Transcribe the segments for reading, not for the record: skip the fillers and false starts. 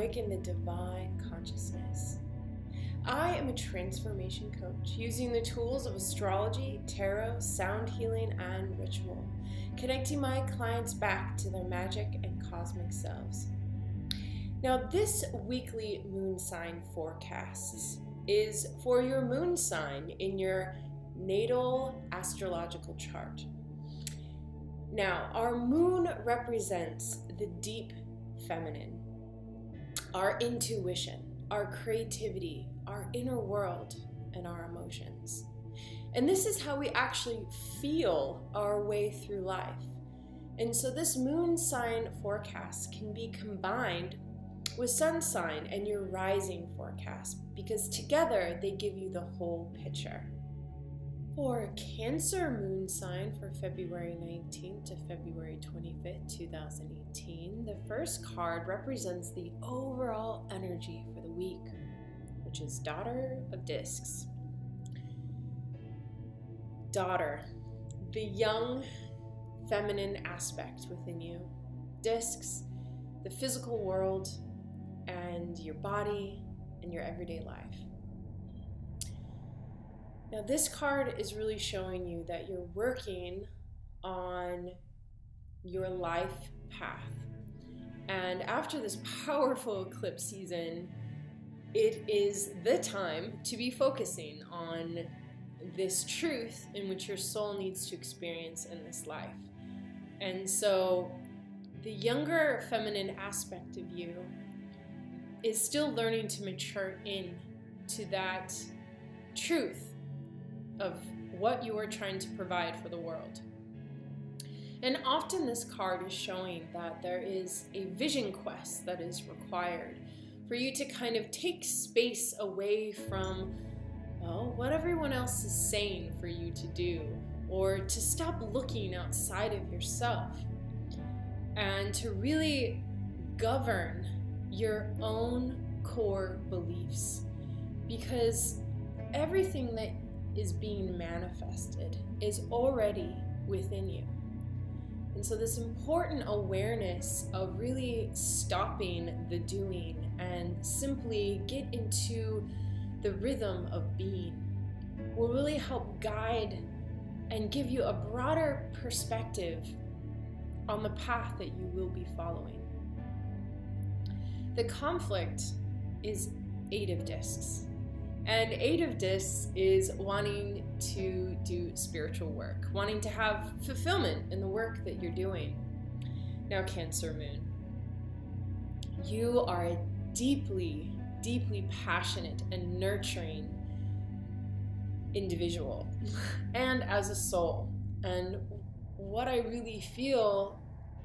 awaken the divine consciousness. I am a transformation coach using the tools of astrology, tarot, sound healing, and ritual, connecting my clients back to their magic and cosmic selves. Now, this weekly moon sign forecasts is for your moon sign in your natal astrological chart. Now, our moon represents the deep feminine, our intuition, our creativity, our inner world, and our emotions. And this is how we actually feel our way through life. And so this moon sign forecast can be combined with sun sign and your rising forecast, because together they give you the whole picture. For Cancer moon sign for February 19th to February 25th, 2018, the first card represents the overall energy for the week, which is Daughter of Discs. Daughter, the young feminine aspect within you. Discs, the physical world, and your body and your everyday life. Now, this card is really showing you that you're working on your life path. And after this powerful eclipse season, it is the time to be focusing on this truth in which your soul needs to experience in this life. And so the younger feminine aspect of you is still learning to mature into that truth of what you are trying to provide for the world. And often this card is showing that there is a vision quest that is required for you to kind of take space away from, well, what everyone else is saying for you to do, or to stop looking outside of yourself and to really govern your own core beliefs, because everything that is being manifested is already within you. And so this important awareness of really stopping the doing and simply get into the rhythm of being will really help guide and give you a broader perspective on the path that you will be following. The conflict is 8 of Discs. And 8 of Discs is wanting to do spiritual work, wanting to have fulfillment in the work that you're doing. Now, Cancer moon, you are a deeply, deeply passionate and nurturing individual and as a soul. And what I really feel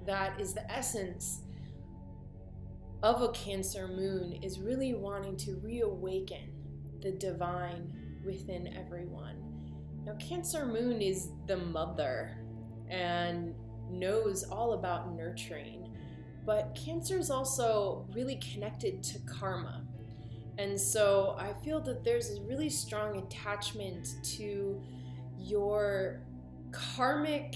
that is the essence of a Cancer moon is really wanting to reawaken the divine within everyone. Now, Cancer moon is the mother and knows all about nurturing, but Cancer is also really connected to karma. And so I feel that there's a really strong attachment to your karmic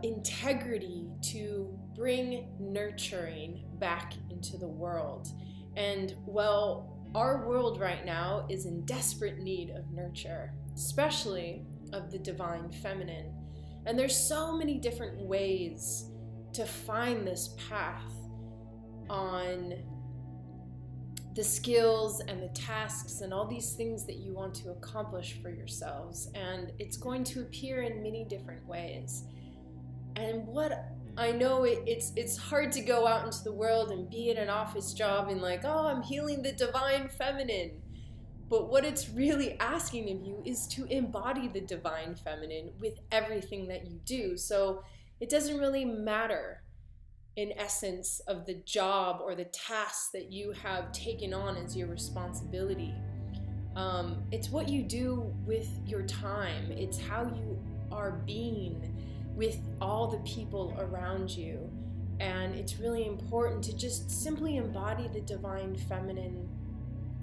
integrity to bring nurturing back into the world. And well, our world right now is in desperate need of nurture, especially of the divine feminine. And there's so many different ways to find this path on the skills and the tasks and all these things that you want to accomplish for yourselves. And it's going to appear in many different ways. And what I know, it's hard to go out into the world and be in an office job and like, oh, I'm healing the divine feminine. But what it's really asking of you is to embody the divine feminine with everything that you do. So it doesn't really matter, in essence, of the job or the tasks that you have taken on as your responsibility. It's what you do with your time. It's how you are being with all the people around you. And it's really important to just simply embody the divine feminine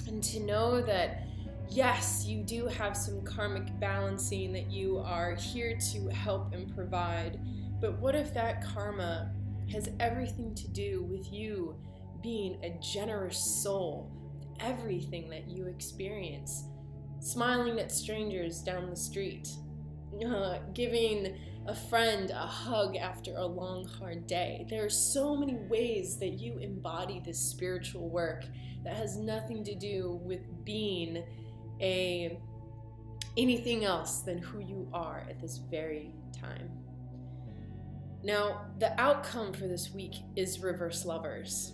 and to know that, yes, you do have some karmic balancing that you are here to help and provide. But what if that karma has everything to do with you being a generous soul with everything that you experience, smiling at strangers down the street, giving a friend a hug after a long, hard day. There are so many ways that you embody this spiritual work that has nothing to do with being anything else than who you are at this very time. Now, the outcome for this week is reverse lovers.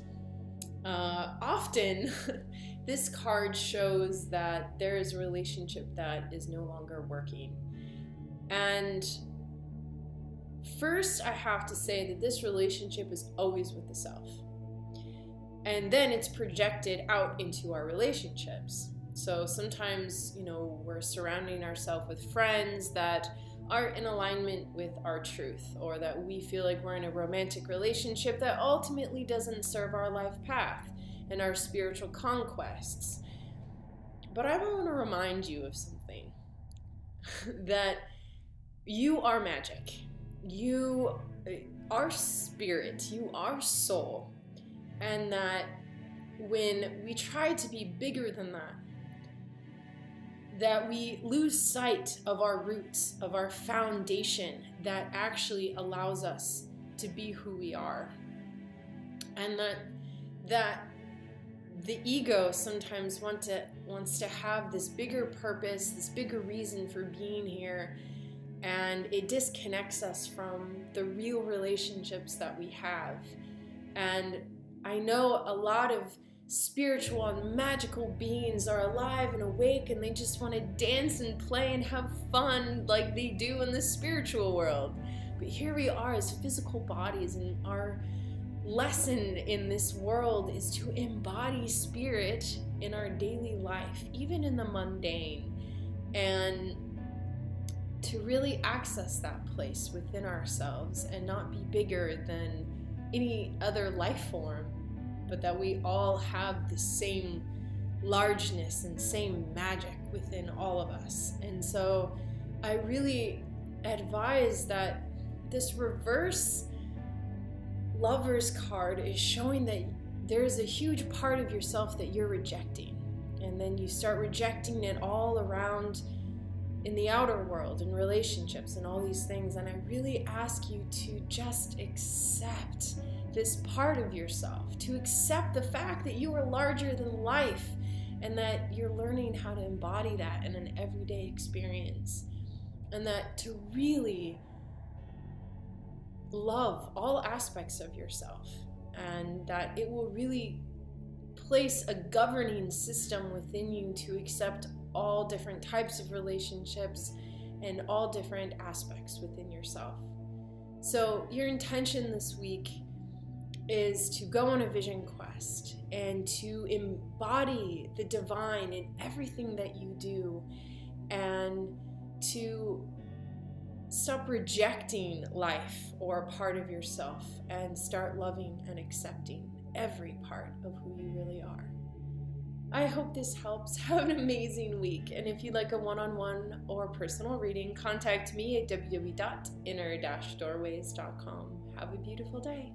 Often, this card shows that there is a relationship that is no longer working. And first, I have to say that this relationship is always with the self. And then it's projected out into our relationships. So sometimes, we're surrounding ourselves with friends that are in alignment with our truth, or that we feel like we're in a romantic relationship that ultimately doesn't serve our life path and our spiritual conquests. But I want to remind you of something, that you are magic. You are spirit. You are soul. And that when we try to be bigger than that we lose sight of our roots, of our foundation that actually allows us to be who we are. And that the ego sometimes wants to have this bigger purpose, this bigger reason for being here, and it disconnects us from the real relationships that we have. And I know a lot of spiritual and magical beings are alive and awake, and they just want to dance and play and have fun like they do in the spiritual world. But here we are as physical bodies, and our lesson in this world is to embody spirit in our daily life, even in the mundane, and to really access that place within ourselves and not be bigger than any other life form, but that we all have the same largeness and same magic within all of us. And so I really advise that this reverse lovers card is showing that there's a huge part of yourself that you're rejecting. And then you start rejecting it all around in the outer world, in relationships and all these things. And I really ask you to just accept this part of yourself, to accept the fact that you are larger than life and that you're learning how to embody that in an everyday experience, and that to really love all aspects of yourself, and that it will really place a governing system within you to accept all different types of relationships and all different aspects within yourself. So your intention this week is to go on a vision quest and to embody the divine in everything that you do, and to stop rejecting life or a part of yourself and start loving and accepting every part of who you really are. I hope this helps. Have an amazing week. And if you'd like a one-on-one or personal reading, contact me at www.inner-doorways.com. Have a beautiful day.